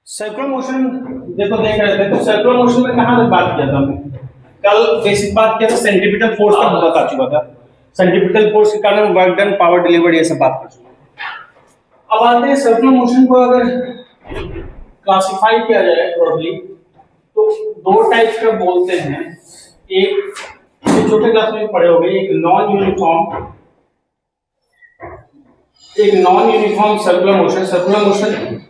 Circular motion देखो देख रहे थे, तो सर्कुलर मोशन में कहाँ तक बात किया था हमने? कल बेसिक बात किया था, सेंट्रीपिटल फोर्स का बता चुका था। सेंट्रीपिटल फोर्स के कारण वर्क डन, पावर डिलीवर्ड, ये सब बात कर चुका। अब आते हैं सर्कुलर मोशन को अगर क्लासिफाई किया जाए ब्रॉडली, तो दो टाइप का बोलते हैं। एक छोटे क्लास में पढ़े होंगे, एक non uniform circular motion. Circular motion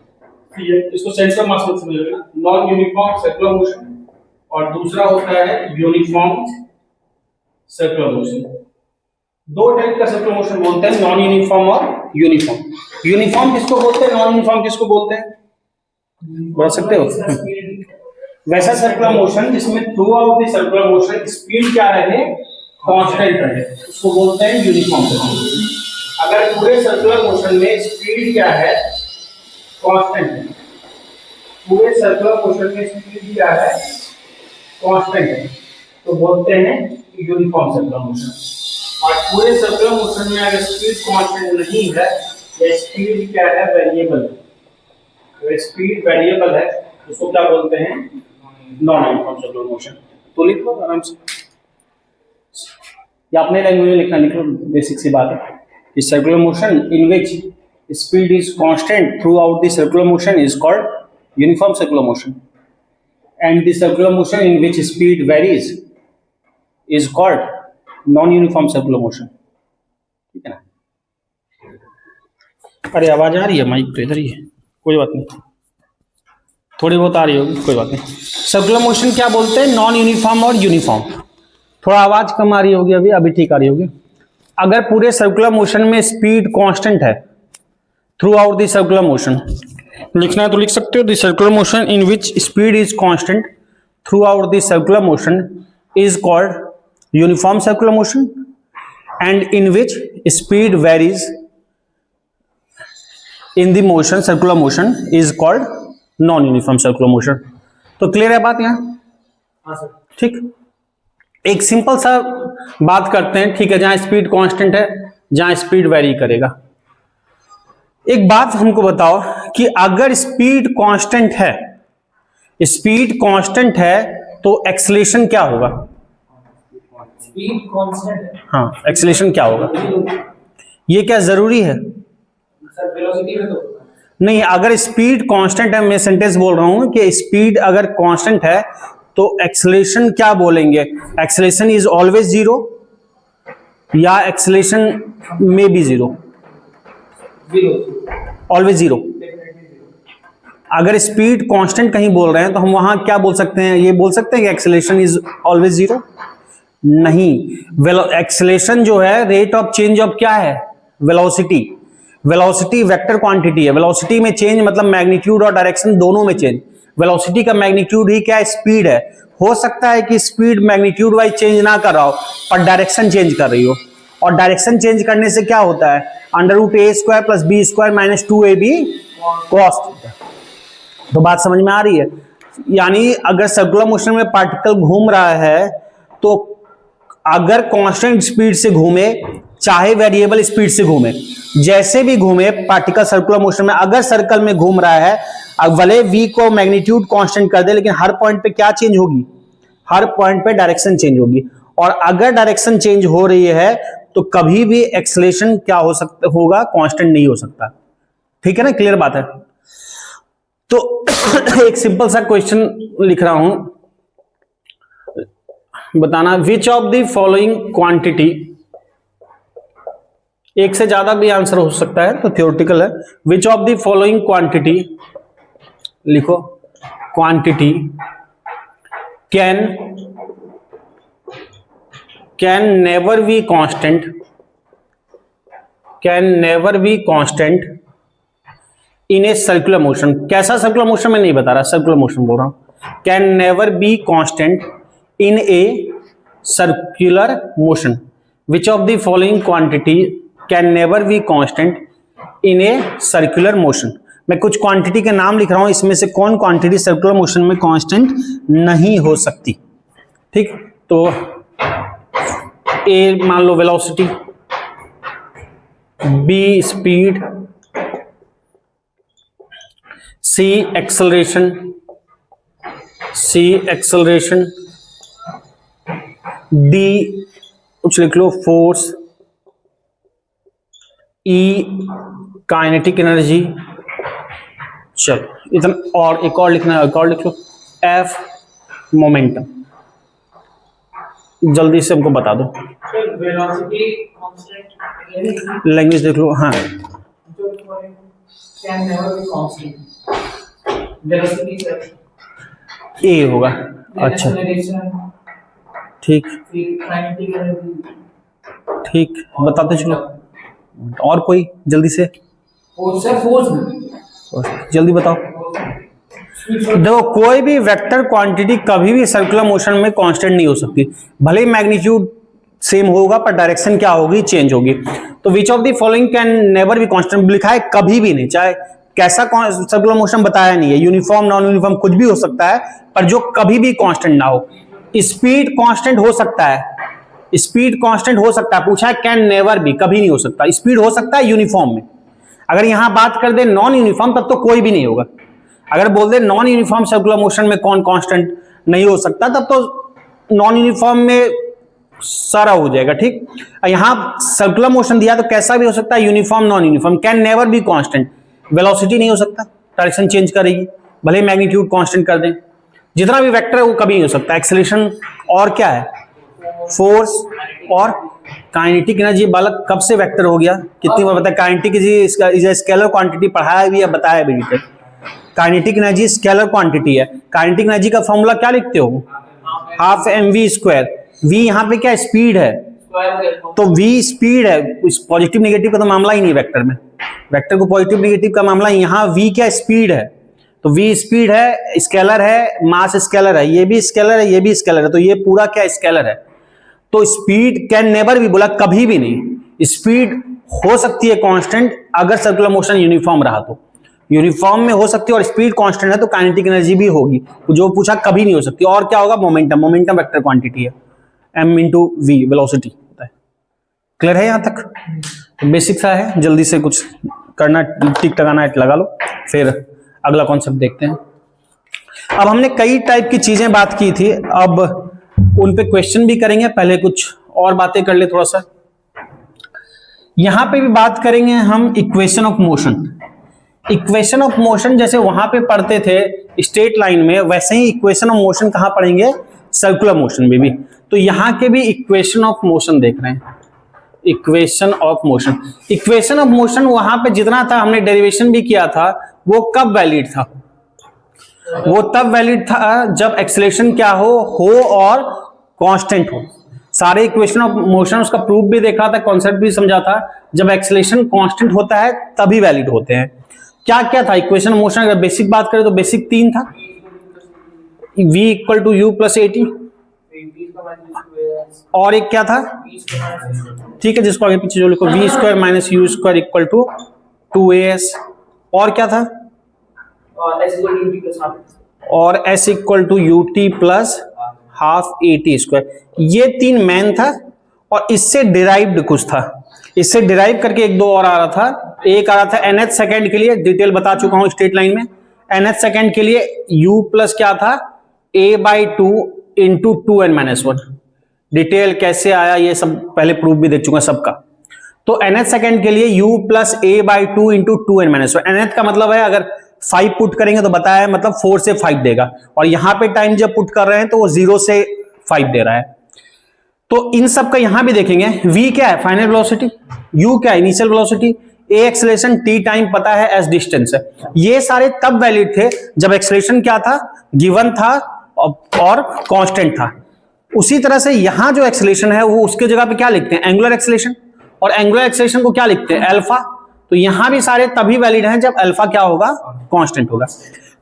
इसको सेंटर मास में समझिएगा, नॉन यूनिफॉर्म सर्कुलर मोशन, और दूसरा होता है यूनिफॉर्म सर्कुलर मोशन। दो टाइप का सर्कुलर मोशन बोलते हैं, नॉन यूनिफॉर्म और यूनिफॉर्म। यूनिफॉर्म किसको बोलते हैं, नॉन यूनिफॉर्म किसको बोलते हैं, बोल सकते हो? वैसा सर्कुलर मोशन जिसमें through out the circular motion speed क्या रहे, कांस्टेंट रहे, उसको बोलते हैं यूनिफॉर्म सर्कुलर मोशन। अगर पूरे सर्कुलर मोशन में स्पीड क्या है, कांस्टेंट है, पूरे सर्कुलर मोशन में स्पीड क्या है, कांस्टेंट है, तो बोलते हैं यूनिफॉर्म सर्कुलर मोशन। और पूरे सर्कुलर मोशन में अगर स्पीड कांस्टेंट नहीं है, या स्पीड क्या है, वेरिएबल, अगर स्पीड वेरिएबल है, उसको क्या बोलते हैं, नॉन यूनिफॉर्म सर्कुलर मोशन। तो लिख लो आराम से, या अपने लैंग्वेज में लिखना, लिख लो, बेसिक सी बात है। The circular motion in which speed is constant throughout the circular motion is called uniform circular motion, and the circular motion in which speed varies is called non-uniform circular motion. ठीक है ना? अरे आवाज आ रही है, mic तो इधर ही है, कोई बात नहीं, थोड़ी बहुत आ रही होगी, कोई बात नहीं। सर्कुलर मोशन क्या बोलते हैं, नॉन यूनिफॉर्म और यूनिफॉर्म। थोड़ा आवाज कम आ रही होगी, अभी ठीक आ रही होगी। अगर पूरे सर्कुलर मोशन में स्पीड कांस्टेंट है through out the circular motion, लिखना है तो लिख सकते हो, the circular motion in which speed is constant through out the circular motion is called uniform circular motion, and in which speed varies in the motion circular motion is called non uniform circular motion. तो clear है बात यहाँ? हाँ sir. ठीक, एक simple सा बात करते हैं, ठीक है, जहां स्पीड कांस्टेंट है, जहां स्पीड वेरी करेगा। एक बात हमको बताओ कि अगर स्पीड कांस्टेंट है, तो एक्सेलरेशन क्या होगा? स्पीड कांस्टेंट है, हाँ, एक्सेलरेशन क्या होगा? ये क्या जरूरी है? सर वेलोसिटी में तो नहीं, अगर स्पीड कांस्टेंट है, मैं सेंटेंस बोल रहा हूं कि स्पीड अगर कांस्टेंट है तो एक्सेलरेशन क्या बोलेंगे? एक्सेलरेशन इज ऑलवेज जीरो, या एक्सेलरेशन में बी जीरो? Always zero. अगर स्पीड कांस्टेंट कहीं बोल रहे हैं तो हम वहां क्या बोल सकते हैं, ये बोल सकते हैं कि एक्सेलरेशन इज ऑलवेज जीरो? नहीं, एक्सेलरेशन जो है रेट ऑफ चेंज ऑफ क्या है, वेलोसिटी। वेलोसिटी वेक्टर क्वांटिटी है, वेलोसिटी में चेंज मतलब मैग्नीट्यूड और डायरेक्शन दोनों में चेंज। वेलोसिटी का मैग्नीट्यूड ही क्या है, स्पीड है। हो सकता है कि स्पीड मैग्नीट्यूड वाइज चेंज ना कर रहा हो, पर डायरेक्शन चेंज कर रही हो, और डायरेक्शन चेंज करने से क्या होता है, √a² + b² - 2ab cos theta. तो बात समझ में आ रही है? यानी अगर सर्कुलर मोशन में पार्टिकल घूम रहा है, तो अगर कांस्टेंट स्पीड से घूमे, चाहे वेरिएबल स्पीड से घूमे, जैसे भी घूमे पार्टिकल सर्कुलर मोशन में, अगर सर्कल में घूम रहा है, अब भले v को मैग्नीट्यूड कांस्टेंट कर दे, लेकिन हर पॉइंट पे क्या चेंज होगी, हर पॉइंट पे डायरेक्शन चेंज होगी। और अगर डायरेक्शन चेंज हो रही है तो कभी भी एक्सेलरेशन क्या हो सकता होगा, कांस्टेंट नहीं हो सकता। ठीक है ना, क्लियर बात है? तो एक सिंपल सा क्वेश्चन लिख रहा हूं, बताना विच ऑफ द फॉलोइंग क्वांटिटी, एक से ज्यादा भी आंसर हो सकता है तो थ्योरेटिकल है। Which of the following quantity, लिखो, quantity can never be constant in a circular motion. कैसा सर्कुलर मोशन में नहीं बता रहा, सर्कुलर मोशन बोल रहा हूं। Can never be constant in a circular motion. Which of the following quantity can never be constant in a circular motion. मैं कुछ क्वांटिटी के नाम लिख रहा हूं, इसमें से कौन क्वांटिटी सर्कुलर मोशन में कांस्टेंट नहीं हो सकती। ठीक, तो ए मान लो velocity, B speed, C acceleration, D कुछ लिख लो फोर्स, E काइनेटिक एनर्जी, चलो इतना और एक और लिखना है, एक और लिख लो, F मोमेंटम। जल्दी से हमको बता दो, लैंग्वेज देख लो। हाँ ए होगा, अच्छा ठीक ठीक, बताते चलो। और कोई जल्दी से, जल्दी बताओ। देखो कोई भी वेक्टर क्वांटिटी कभी भी सर्कुलर मोशन में कांस्टेंट नहीं हो सकती, भले ही मैग्नीट्यूड सेम होगा पर डायरेक्शन क्या होगी, चेंज होगी। तो विच of the following can never be constant लिखा है, कभी भी नहीं, चाहे कैसा सर्कुलर मोशन बताया नहीं है, यूनिफॉर्म नॉन यूनिफॉर्म कुछ भी हो सकता है, पर जो कभी भी कांस्टेंट ना हो। स्पीड कांस्टेंट हो सकता है, स्पीड कांस्टेंट हो सकता है, पूछा है कैन नेवर बी, कभी नहीं हो सकता। स्पीड हो सकता है यूनिफॉर्म में, अगर यहां बात कर दे नॉन यूनिफॉर्म तब तो कोई भी नहीं होगा। अगर बोल दे नॉन यूनिफॉर्म सर्कुलर मोशन में कौन कांस्टेंट नहीं हो सकता, तब तो नॉन यूनिफॉर्म में सारा हो जाएगा, ठीक। यहां सर्कुलर मोशन दिया तो कैसा भी हो सकता है, uniform non uniform, can never be constant. Velocity नहीं हो सकता, डायरेक्शन चेंज करेगी, भले मैग्नीट्यूड कांस्टेंट कर दें। जितना भी वेक्टर है वो कभी नहीं हो सकता। एक्सेलरेशन और क्या है, फोर्स और काइनेटिक एनर्जी। बालक कब से वेक्टर हो गया, कितनी बार बताया, काइनेटिक एनर्जी स्केलर क्वांटिटी पढ़ाया भी है, बताया भी है। काइनेटिक एनर्जी स्केलर क्वांटिटी है। काइनेटिक एनर्जी का फॉर्मूला क्या लिखते हो, हाफ mv स्क्वायर। v यहाँ पे क्या स्पीड है, तो v स्पीड है, पॉजिटिव नेगेटिव का तो मामला ही नहीं वेक्टर में, वेक्टर को पॉजिटिव नेगेटिव का मामला, यहाँ v क्या स्पीड है, तो v स्पीड है, स्केलर है, मास स्केलर है, ये भी स्केलर है, ये भी स्केलर है, तो ये पूरा क्या स्केलर है। तो स्पीड कैन नेवर भी बोला, कभी भी नहीं। स्पीड हो सकती है कांस्टेंट अगर सर्कुलर मोशन यूनिफॉर्म रहा तो, यूनिफॉर्म में हो सकती है, और स्पीड कांस्टेंट है तो काइनेटिक एनर्जी भी होगी, जो पूछा कभी नहीं हो सकती। और क्या होगा, मोमेंटम, मोमेंटम वेक्टर क्वांटिटी है, m इंटू वी वेलोसिटी होता है। क्लियर है यहां तक, तो बेसिक सा है, जल्दी से कुछ करना, टिक टकाना लगा लो, फिर अगला कॉन्सेप्ट देखते हैं। अब हमने कई टाइप की चीजें बात की थी, अब उन पे क्वेश्चन भी करेंगे, पहले कुछ और बातें कर ले थोड़ा सा। यहां पे भी बात करेंगे हम equation of motion. Equation of motion जैसे वहां पे पढ़ते थे स्ट्रेट लाइन में, वैसे ही इक्वेशन ऑफ मोशन कहां पढ़ेंगे, सर्कुलर मोशन में भी। तो यहां के भी इक्वेशन ऑफ मोशन देख रहे हैं, equation of motion. Equation of motion वहां पे जितना था हमने डेरिवेशन भी किया था, वो कब वैलिड था, वो तब वैलिड था जब एक्सेलरेशन क्या हो और कांस्टेंट हो। सारे इक्वेशन ऑफ मोशन उसका प्रूफ भी देखा था, कॉन्सेप्ट भी समझा था, जब एक्सेलरेशन कांस्टेंट होता है तभी वैलिड होते हैं। क्या क्या था इक्वेशन ऑफ मोशन, अगर बेसिक बात करें तो बेसिक 3 था, v equal to u plus at, और एक क्या था, ठीक है जिसको आगे पीछे जो लिखो, v square minus u square equal to 2as, और क्या था, और s equal to u t plus half a t square. ये 3 मेन था, और इससे डिराइव्ड कुछ था, इससे डिराइव करके एक दो और आ रहा था। एक आ रहा था nth सेकंड के लिए, डिटेल बता चुका हूं स्ट्रेट लाइन में, nth सेकंड के लिए u प्लस क्या था, a/2 इंटू 2n-1। डिटेल कैसे आया ये सब पहले प्रूफ भी देख चुका सबका। तो nth सेकंड के लिए u plus a/2 into 2n-1। nth का मतलब है अगर 5 पुट करेंगे तो बताया मतलब 4 से 5 देगा, और यहां पे टाइम जब पुट कर रहे हैं तो वो 0 से 5 दे रहा है। तो इन सब का यहां भी देखेंगे, v क्या है फाइनल वेलोसिटी, u क्या है initial velocity, a acceleration, t time पता है, s डिस्टेंस है। ये सारे तब वैलिड थे जब एक्सेलरेशन क्या था, गिवन था और कांस्टेंट था। उसी तरह से यहां जो एक्सेलरेशन है वो उसके जगह पे क्या लिखते हैं, एंगुलर एक्सेलरेशन, और एंगुलर एक्सेलरेशन को क्या लिखते हैं, अल्फा। तो यहां भी सारे तभी वैलिड हैं जब अल्फा क्या होगा, कांस्टेंट होगा।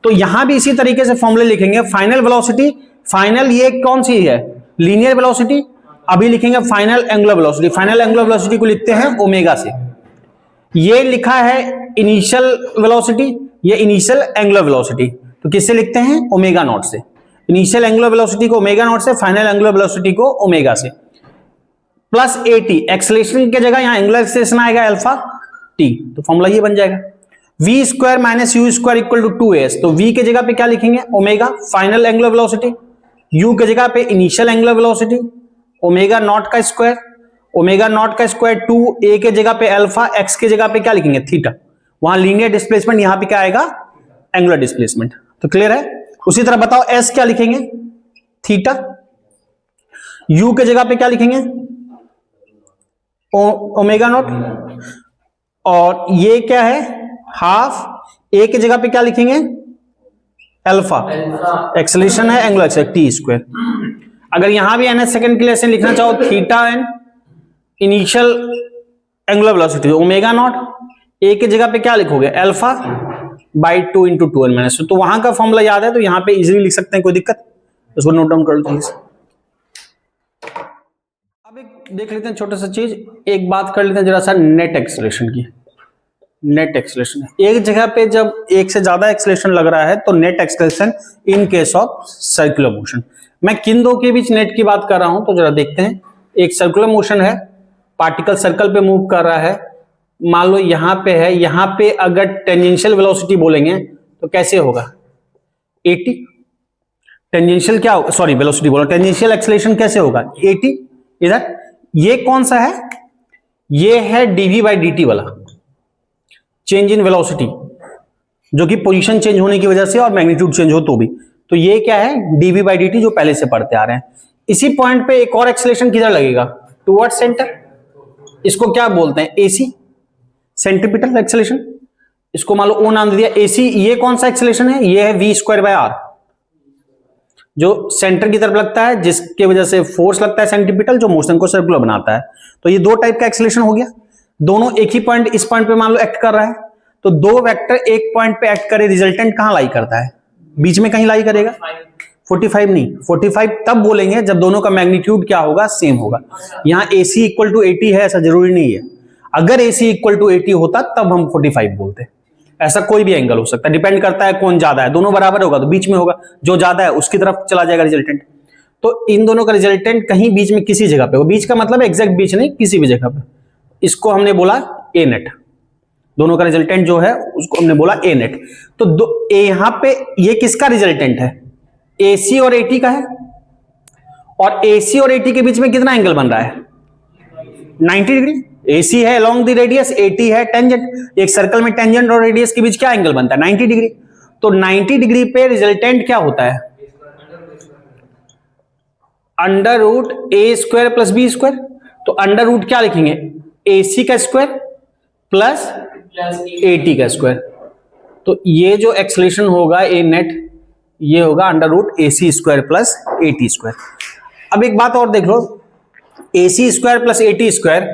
तो यहां भी इसी तरीके से फॉर्मूले लिखेंगे, फाइनल वेलोसिटी, फाइनल ये कौन सी है, लीनियर वेलोसिटी। अभी लिखेंगे final angular velocity, final angular velocity को लिखते हैं ओमेगा से। ये लिखा है इनिशियल वेलोसिटी, ये इनिशियल एंगुलर वेलोसिटी, तो किससे लिखते हैं, ओमेगा नॉट से। इनिशियल एंगुलर वेलोसिटी को ओमेगा नॉट से, फाइनल एंगुलर वेलोसिटी को ओमेगा से, प्लस एटी। एक्सेलरेशन की जगह यहां एंगुलर एक्सेलरेशन आएगा अल्फा टी, तो फॉर्मूला ये बन जाएगा। v square minus u square equal to 2as, तो v के जगह पे क्या लिखेंगे, omega final angular velocity, u के जगह पे initial angular velocity, omega naught का स्क्वायर, ओमेगा नॉट का स्क्वायर 2a के जगह पे अल्फा, x के जगह पे क्या लिखेंगे, थीटा। वहां लीनियर डिस्प्लेसमेंट, यहां पे क्या आएगा, एंगुलर डिस्प्लेसमेंट। तो क्लियर है। उसी तरह बताओ s क्या लिखेंगे, थीटा, u के जगह पे क्या लिखेंगे, ओमेगा नॉट, और ये क्या है, हाफ, a के जगह पे क्या लिखेंगे, अल्फा, एक्सेलरेशन है, एंगुलर एक्सेलरेशन टी स्क्वायर। अगर यहां भी ns सेकंड के लिए ऐसे लिखना चाहो, theta and initial angular velocity omega naught, a के जगह पे क्या लिखोगे, alpha by 2 into 2n minus, तो वहां का फॉर्मूला याद है तो यहां पे इजीली लिख सकते हैं, कोई दिक्कत, उसको नोट डाउन कर लो। अब एक देख लेते हैं छोटा सा चीज, एक बात कर लेते हैं जरा सा नेट एक्सेलरेशन की। नेट एक्सेलरेशन, एक जगह पे जब एक से ज्यादा एक्सेलरेशन लग रहा है तो net acceleration in case of circular motion. मैं किन दो के बीच नेट की बात कर रहा हूं, तो जरा देखते हैं। एक सर्कुलर मोशन है, पार्टिकल सर्कल पे मूव कर रहा है, मान लो यहां पे है, यहां पे अगर टेंजेंशियल वेलोसिटी बोलेंगे तो कैसे होगा, 80। टेंजेंशियल क्या होगा, सॉरी वेलोसिटी बोला, टेंजेंशियल एक्सेलरेशन कैसे होगा, 80। इधर ये कौन सा है, ये है dv बाई dt वाला चेंज इन वेलोसिटी, जो कि पोजीशन चेंज होने की वजह से और मैग्नीट्यूड चेंज हो तो भी, तो ये क्या है, dv बाई dt, जो पहले से पढ़ते आ रहे हैं। इसी पॉइंट पे एक और एक्सेलरेशन किधर लगेगा, टुवर्ड्स सेंटर, इसको क्या बोलते हैं, AC, सेंट्रीपिटल एक्सेलरेशन। इसको मान लो ओ नाम दे दिया, AC। ये कौन सा एक्सेलरेशन है, ये है v स्क्वायर बाय r, जो सेंटर की तरफ लगता है, जिसके वजह से फोर्स लगता है सेंट्रीपिटल, जो मोशन को सर्कुलर बनाता है। तो ये दो टाइप का एक्सेलरेशन हो गया, दोनों एक ही पॉइंट, इस पॉइंट पे मान लो एक्ट कर रहा है, तो दो वेक्टर एक पॉइंट पे एक्ट करे, रिजल्टेंट कहां लाई करता है, बीच में कहीं लाई करेगा। 45 नहीं, 45 तब बोलेंगे जब दोनों का मैग्नीट्यूड क्या होगा, सेम होगा। यहां AC इक्वल टू 80 है, ऐसा जरूरी नहीं है। अगर AC इक्वल टू 80 होता तब हम 45 बोलते। ऐसा कोई भी एंगल हो सकता है, डिपेंड करता है कौन ज्यादा है, दोनों बराबर होगा तो बीच में होगा, जो ज्यादा है उसकी तरफ चला जाएगा रिजल्टेंट। तो इन दोनों का रिजल्टेंट कहीं बीच में किसी जगह पे हो, बीच का मतलब एग्जैक्ट बीच नहीं, किसी भी जगह पे, इसको हमने बोला ए नेट। दोनों का रिजल्टेंट जो है उसको हमने बोला ए नेट। तो यहां पे ये किसका रिजल्टेंट है, AC और AT का है, और AC और AT के बीच में कितना एंगल बन रहा है, 90 डिग्री। AC है along the radius, AT है टेंजेंट। एक सर्कल में टेंजेंट और रेडियस के बीच क्या एंगल बनता है, 90 डिग्री। तो 90 डिग्री पे रिजल्टेंट क्या होता है, under root a square plus b square. तो अंडर रूट क्या लिखेंगे, AC का स्क्वायर प्लस AT का स्क्वायर। तो ये जो एक्सेलरेशन होगा ए नेट, ये होगा under root AC square plus AT square. अब एक बात और देख लो, AC square plus AT square,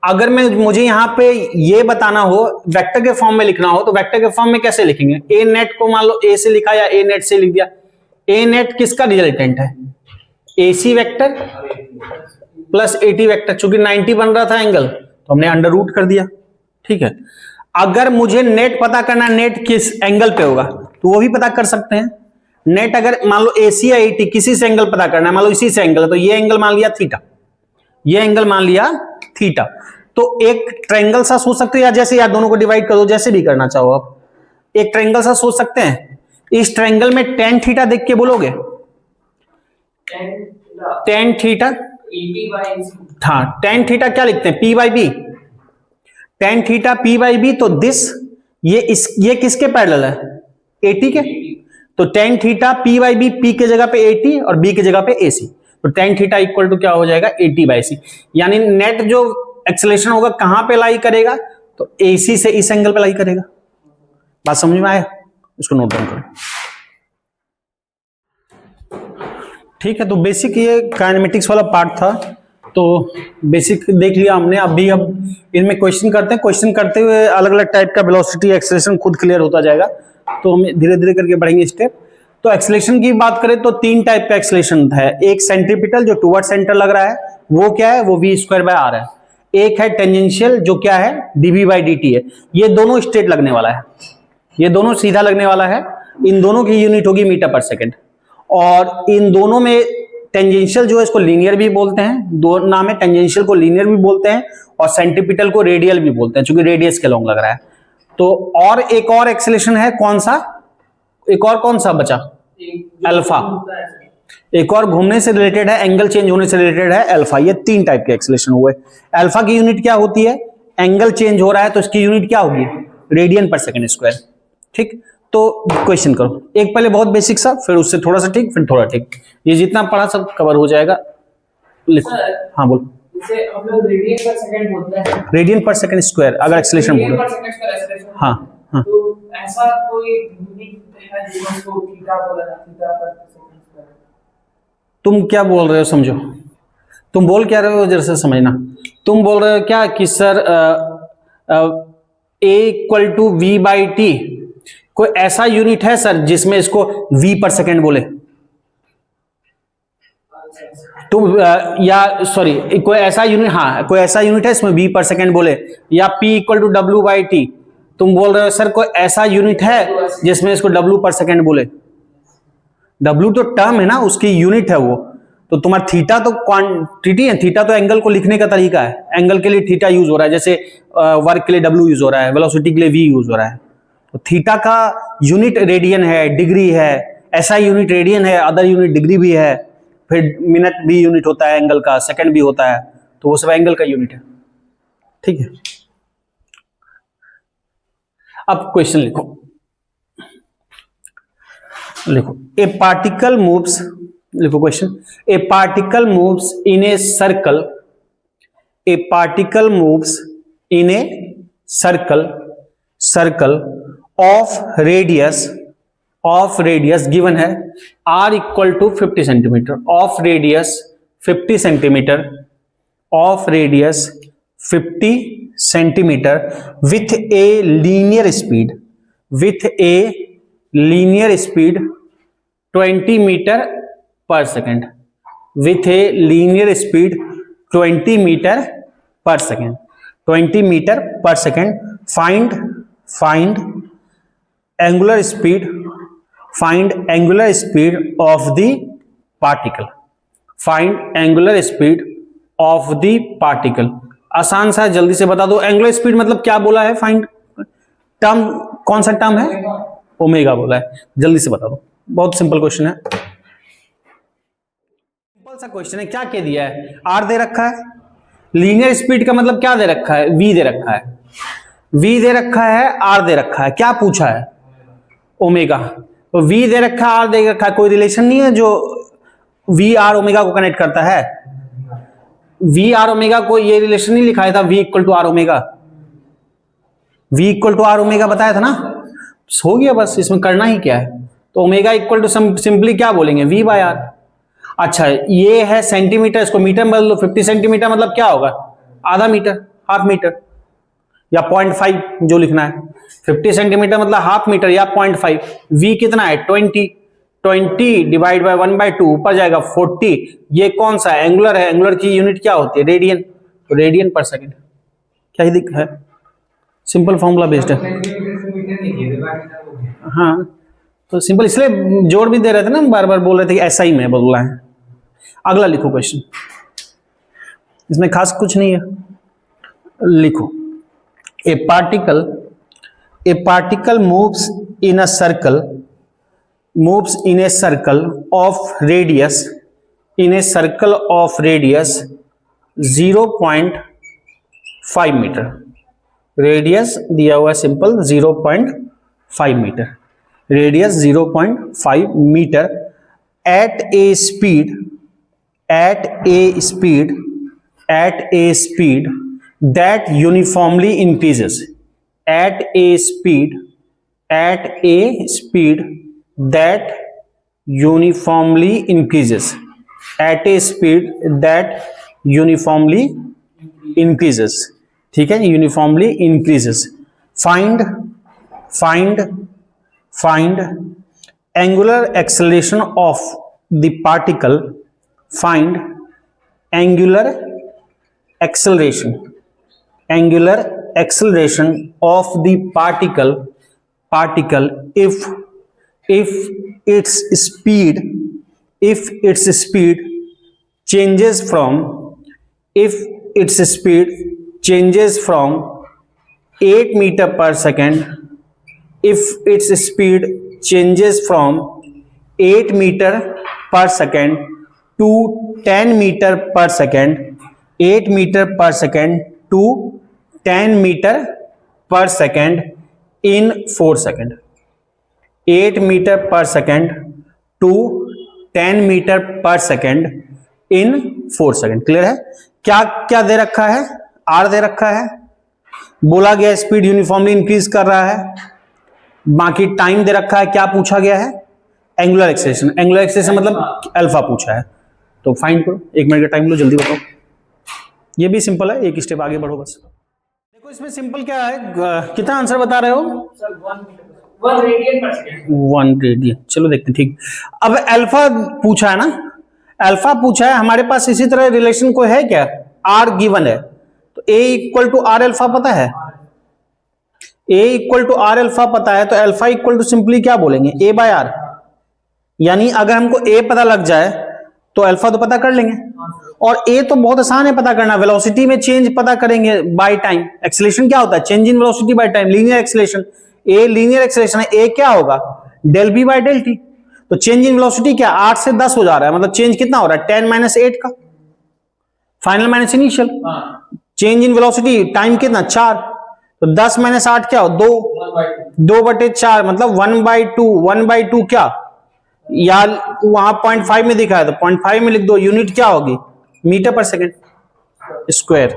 अगर मुझे यहां पे ये बताना हो, वेक्टर के फॉर्म में लिखना हो, तो वेक्टर के फॉर्म में कैसे लिखेंगे, ए नेट को मान लो ए से लिखा या ए नेट से लिख दिया। ए नेट किसका रिजल्टेंट है, AC vector plus AT vector, चूंकि 90 बन रहा था एंगल तो हमने अंडर रूट कर दिया, ठीक है। अगर मुझे नेट पता करना, नेट किस एंगल पे होगा तो वो भी पता कर सकते हैं। नेट अगर मान लो AC या AT किसी से एंगल पता करना है, मान लो इसी से एंगल, तो ये एंगल मान लिया थीटा, ये एंगल मान लिया थीटा। तो एक ट्रायंगल सा सोच सकते हो, या जैसे यार दोनों को डिवाइड कर दो, जैसे भी करना चाहो आप, एक ट्रायंगल सा सोच सकते हैं। इस ट्रायंगल में टेन थीटा देख के बोलोगे, टेन थीटा, हाँ टेन थीटा क्या लिखते हैं, P by b, tan theta P by b. तो दिस ये किसके पैरेलल है, AT के। तो tan theta P by b, P के जगह पे AT और B के जगह पे AC, तो टेन थीटा इक्वल टू क्या हो जाएगा, AT बाई C। यानी नेट जो एक्सेलरेशन होगा कहां पे लाई करेगा, तो AC से इस एंगल पे लाई करेगा। बात समझ में आया, इसको नोट डाउन करो, ठीक है। तो बेसिक ये काइनेमेटिक्स वाला पार्ट था, तो बेसिक देख लिया हमने। अभी अब इनमें क्वेश्चन करते हैं, क्वेश्चन करते हुए अलग अलग टाइप का वेलोसिटी एक्सेलरेशन खुद क्लियर होता जाएगा, तो हम धीरे धीरे करके बढ़ेंगे स्टेप। तो एक्सेलरेशन की बात करें तो तीन टाइप का एक्सेलरेशन है। एक सेंट्रीपिटल जो टुवर्ड सेंटर लग रहा है, वो क्या है, वो v स्क्वायर बाय r है। एक है टेंजेंशियल जो क्या है, dv बाई dt है। ये दोनों स्ट्रेट लगने वाला है, ये दोनों सीधा लगने वाला है। इन दोनों की यूनिट होगी मीटर पर सेकेंड। और इन दोनों में टेंजेंशियल जो है इसको लीनियर भी बोलते हैं, दो नाम है, टेंजेंशियल को लीनियर भी बोलते हैं और सेंट्रीपिटल को रेडियल भी बोलते हैं, चूंकि रेडियस के लॉन्ग लग रहा है। तो और एक और एक्सेलरेशन है, कौन सा, एक और कौन सा बचा, अल्फा। एक और घूमने से रिलेटेड है, एंगल चेंज होने से रिलेटेड है, अल्फा। ये 3 टाइप के एक्सेलरेशन हुए। अल्फा की यूनिट क्या होती है, एंगल चेंज हो रहा है तो इसकी यूनिट क्या होगी, रेडियन पर सेकंड स्क्वायर। ठीक, तो क्वेश्चन करो एक, पहले बहुत बेसिक सा, फिर उससे थोड़ा सा ठीक, फिर थोड़ा ठीक, ये जितना पढ़ा सब कवर हो जाएगा। लिखो। हाँ बोलो। इसे हम लोग रेडियन पर सेकंड बोलते हैं, रेडियन पर सेकंड स्क्वायर अगर एक्सेलरेशन बोलो। हाँ हाँ, तो ऐसा कोई यूनिट है जिसको थीटा बोला जाता है, थीटा पर सेकंड स्क्वायर। तुम क्या बोल रहे हो समझो, तुम बोल क्या रहे हो जरा से समझना। तुम बोल रहे हो क्या कि sir a equal to v by t, कोई ऐसा यूनिट है सर जिसमें इसको v पर सेकंड बोले, तुम या सॉरी कोई ऐसा यूनिट, हाँ कोई ऐसा यूनिट है इसमें v पर सेकंड बोले, या p इक्वल टू डब्ल्यू बाई टी। तुम बोल रहे हो सर कोई ऐसा यूनिट है जिसमें इसको w पर सेकंड बोले, w तो टर्म है ना, उसकी यूनिट है वो। तो तुम्हारा थीटा तो क्वांटिटी है, थीटा तो एंगल को लिखने का तरीका है, एंगल के लिए थीटा यूज हो रहा है, जैसे वर्क के लिए w यूज हो रहा है, वेलोसिटी के लिए v यूज हो रहा है। तो थीटा का यूनिट रेडियन है, डिग्री है, ऐसा यूनिट रेडियन है, अदर यूनिट डिग्री भी है, फिर मिनट भी यूनिट होता है एंगल का, सेकंड भी होता है, तो वो सब एंगल का यूनिट है। ठीक है, अब क्वेश्चन लिखो। लिखो ए पार्टिकल मूव्स, लिखो question, a particle moves in a circle, a particle moves in a circle, circle of radius given है r equal to 50 centimetre, of radius 50 centimetre, of radius 50 centimetre with a linear speed, with a linear speed 20 metre per second, with a linear speed 20 metre per second, 20 metre per second. Find angular speed, find angular speed of the particle, find angular speed of the particle. आसान सा, जल्दी से बता दो। Angular speed मतलब क्या बोला है, फाइंड टर्म कौन सा टर्म है, ओमेगा बोला है, जल्दी से बता दो। बहुत सिंपल क्वेश्चन है, सिंपल सा क्वेश्चन है। क्या कह दिया है, आर दे रखा है, लीनियर स्पीड का मतलब क्या दे रखा है, वी दे रखा है, वी दे रखा है, आर दे रखा है, क्या पूछा है, ओमेगा। तो वी दे रखा है, आर दे रखा है, कोई रिलेशन नहीं है जो वी आर ओमेगा को कनेक्ट करता है। वी आर ओमेगा को ये रिलेशन नहीं लिखाया था, v equal to r omega, v equal to r omega बताया था ना, हो गया बस, इसमें करना ही क्या है। तो ओमेगा इक्वल टू सिंपली क्या बोलेंगे, वी बाय आर। अच्छा ये है सेंटीमीटर, इसको मीटर में बदल दो, 50 सेंटीमीटर मतलब क्या होगा, आधा मीटर, हाफ मीटर, या 0.5 जो लिखना है। 50 सेंटीमीटर मतलब हाफ मीटर या 0.5। वी कितना है 20 डिवाइड बाय 1/2, ऊपर जाएगा 40। ये कौन सा है, एंगुलर है, एंगुलर की यूनिट क्या होती है, रेडियन, तो रेडियन पर सेकेंड। क्या ही दिक्कत है, सिंपल फॉर्मूला बेस्ड है। हाँ तो सिंपल, इसलिए जोड़ भी दे रहे थे ना, बार बार बोल रहे थे कि ऐसा ही में बोलना है। अगला लिखो क्वेश्चन, इसमें खास कुछ नहीं है, लिखो। A particle moves in a circle, moves in a circle of radius, in a circle of radius 0.5 metre, radius दिया हुआ simple 0.5 metre, radius 0.5 metre at a speed that uniformly increases, at a speed that uniformly increases, at a speed that uniformly increases, ठीक है, uniformly increases। find angular acceleration of the particle, find angular acceleration of the particle if its speed changes from 8 meter per second if its speed changes from 8 meter per second to 10 meter per second, 8 meter per second to 10 meter per second in 4 seconds. 8 meter per second to 10 metre per second in 4 second. Clear है? क्या क्या दे रखा है? Are they रखा है, बोला गया speed uniformly increase कर रहा है, बाकी टाइम दे रखा है. क्या पूछा गया है? Angular acceleration. एंगुलर एक्सेलरेशन मतलब अल्फा पूछा है. तो फाइंड करो, 1 मिनट का टाइम लो, जल्दी बताओ. ये भी सिंपल है, एक स्टेप आगे बढ़ो बस. देखो इसमें सिंपल क्या है, कितना आंसर बता रहे हो? सर 1 रेडियन पर सेकंड. 1 रेडियन. चलो देखते हैं. ठीक, अब अल्फा पूछा है ना, अल्फा पूछा है. हमारे पास इसी तरह रिलेशन कोई है क्या? आर गिवन है, तो ए इक्वल टू आर अल्फा पता है. ए इक्वल टू आर अल्फा पता है, तो अल्फा इक्वल टू सिंपली क्या बोलेंगे? ए बाय आर. यानी अगर हमको ए पता लग जाए तो अल्फा तो पता कर लेंगे. और ए तो बहुत आसान है पता करना, वेलोसिटी में चेंज पता करेंगे बाय टाइम. एक्सेलरेशन क्या होता है? Change in velocity by time, linear acceleration. A linear acceleration है, ए क्या होगा? Del b by del t. तो चेंज इन वेलोसिटी क्या? 8 से 10 हो जा रहा है, मतलब चेंज कितना हो रहा है? 10 माइनस 8 का, final minus initial. Change in velocity time कितना? 4. तो 10 माइनस 8 क्या हो? 2/4, मतलब 1/2. 1/2 क्या, या वहां 0.5 में दिखा है तो 0.5 में लिख दो. यूनिट क्या होगी? Metre per second square,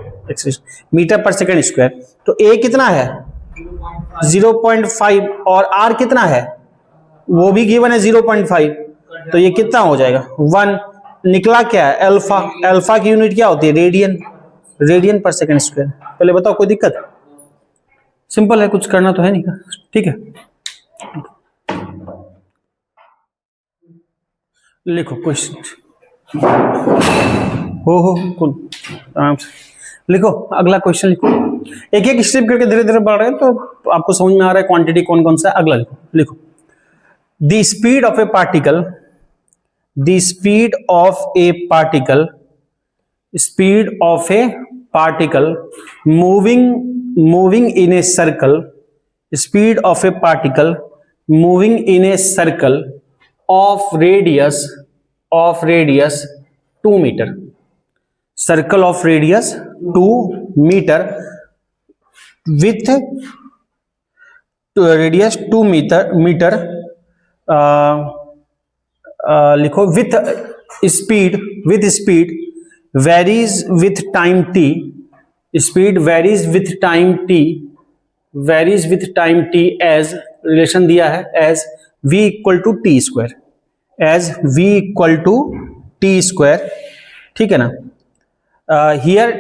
metre per second square. तो ए कितना है? 0.5. और आर कितना है? वो भी गिवन है 0.5. तो ये कितना हो जाएगा? 1. निकला क्या है? अल्फा. अल्फा की यूनिट क्या होती है? रेडियन. रेडियन पर सेकेंड स्क्वायर. पहले बताओ कोई दिक्कत? सिंपल है, कुछ करना तो है नहीं का. ठीक है, लिखो क्वेश्चन. हो आराम से लिखो. अगला क्वेश्चन लिखो. एक एक स्टेप करके धीरे धीरे बढ़ रहे हैं तो आपको समझ में आ रहा है क्वांटिटी कौन कौन सा है. अगला लिखो. The speed of A particle, the speed of A particle, speed of A particle moving in a circle, speed of A particle moving in a circle of radius 2 meter. Circle of radius 2 meter with radius 2 meter लिखो. with speed varies with time t. Speed varies with time t as relation दिया है as v equal to T square. As v equal to T square. ठीक है ना. Here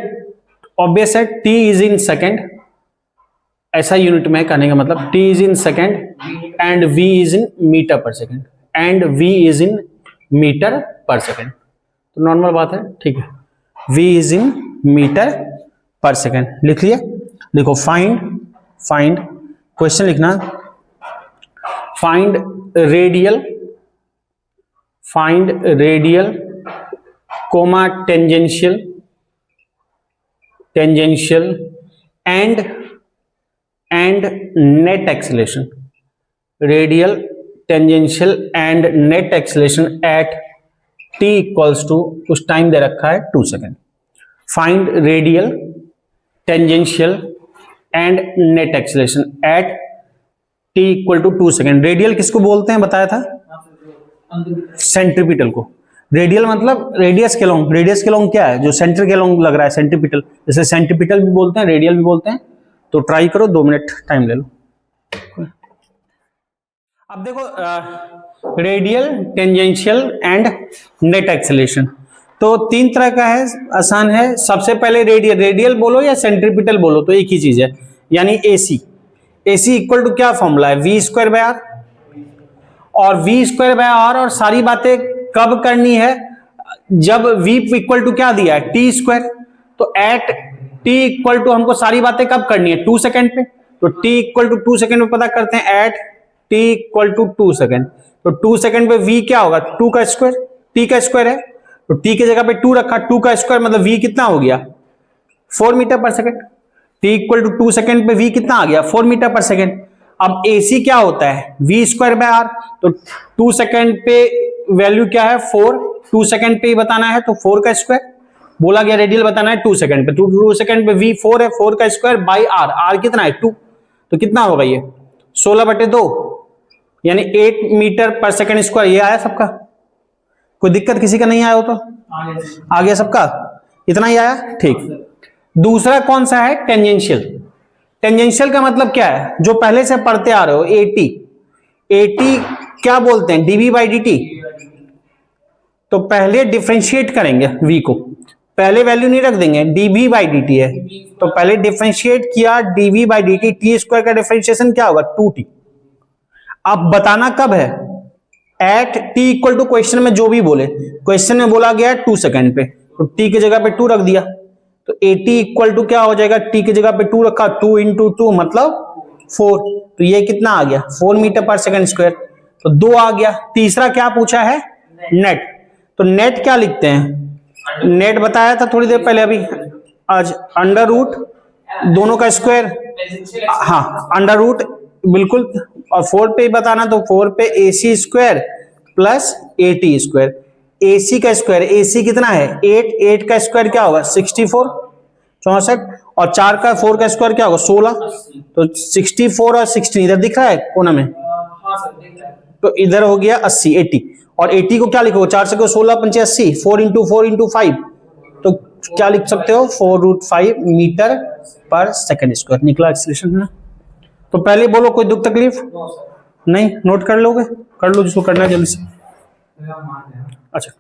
obvious है t is in second, ऐसा unit में कहने का मतलब t is in second and v is in metre per second, and v is in metre per second. तो नॉर्मल बात है. ठीक है, v is in metre per second. लिख लिए. लिखो फाइंड क्वेश्चन लिखना. Find radial comma tangential and net acceleration. Radial, tangential and net acceleration at t equals to, कुछ टाइम दे रखा है 2 second. Find radial, tangential and net acceleration at t equal to 2 second. Radial किसको बोलते हैं बताया था? सेंट्रीपिटल को. रेडियल मतलब रेडियस के लॉन्ग. रेडियस के लॉन्ग क्या है? जो सेंटर के लॉन्ग लग रहा है, सेंट्रीपिटल. जैसे सेंट्रीपिटल भी बोलते हैं, रेडियल भी बोलते हैं. तो ट्राई करो, 2 मिनट टाइम ले लो. अब देखो radial, tangential and net acceleration तो 3 तरह का है, आसान है. सबसे पहले रेडियल बोलो या सेंट्रीपिटल बोलो तो एक ही चीज है, यानी AC इक्वल टू क्या फॉर्मूला है? v square by r. और v स्क्वायर बाय आर, और सारी बातें कब करनी है? जब v इक्वल टू क्या दिया है? t square. तो एट t इक्वल टू हमको सारी बातें कब करनी है? 2 सेकेंड पे. तो t इक्वल टू 2 सेकेंड में पता करते हैं. At t equal to 2 second. तो 2 सेकेंड पे v क्या होगा? 2 का स्क्वायर. t का स्क्वायर है तो t की जगह पे 2 रखा, 2 का स्क्वायर मतलब v कितना हो गया? 4 metre per second. t equal to 2 second पे v कितना आ गया 4 मीटर पर सेकेंड। अब ac क्या होता है v स्क्वायर बाय r, तो 2 सेकेंड पे वैल्यू क्या है 4, 2 सेकेंड पे ही बताना है तो 4 का स्क्वायर, बोला गया रेडियल बताना है 2 सेकेंड पे, 2 सेकेंड पे v 4 है, 4 का स्क्वायर बाय r कितना है 2, तो कितना होगा ये 16/2 यानी 8 मीटर पर सेकेंड स्क्वायर। ये आया सबका, कोई दिक्कत किसी का नहीं आया हो तो आ गया सबका, इतना ही आया ठीक। दूसरा कौन सा है टेंजेंशियल। टेंजेंशियल का मतलब क्या है, जो पहले से पढ़ते आ रहे हो AT क्या बोलते हैं dv/dt, तो पहले डिफरेंशिएट करेंगे v को, पहले वैल्यू नहीं रख देंगे, dv/dt है तो पहले डिफरेंशिएट किया dv/dt, t स्क्वायर का डिफरेंशिएशन क्या होगा 2t। अब बताना कब है at t equal to question में जो भी बोले, क्वेश्चन में बोला गया 2 सेकेंड पे तो t की जगह पे 2 रख दिया, तो AT इक्वल टू क्या हो जाएगा, t की जगह पे 2 रखा, 2 इंटू 2 मतलब 4, तो ये कितना आ गया 4 मीटर पर सेकेंड स्क्वायर, तो 2 आ गया। तीसरा क्या पूछा है नेट, तो नेट क्या लिखते हैं, नेट बताया था थोड़ी देर पहले अभी, आज अंडर रूट दोनों का स्क्वायर, हाँ अंडर रूट बिल्कुल, और 4 पे बताना तो 4 पे AC square plus AT square, AC का स्क्वायर, AC कितना है 8 का स्क्वायर क्या होगा 64 और 4 का 4 का स्क्वायर क्या होगा 16, तो 64 और 16 इधर दिख रहा है कोना में, हाँ सर दिख रहा है। तो इधर हो गया 80 और 80 को क्या लिखोगे 4 से 16 पंचे 80, 4 इंटू 5 तो क्या लिख सकते हो 4√5 मीटर पर सेकेंड स्क्वायर निकला एक्सीलरेशन है ना। तो पहले बोलो कोई दुख तकलीफ नो सर, नहीं, नोट कर लोगे, कर लो जिसको करना है जल्दी से। मेरा मान है। अच्छा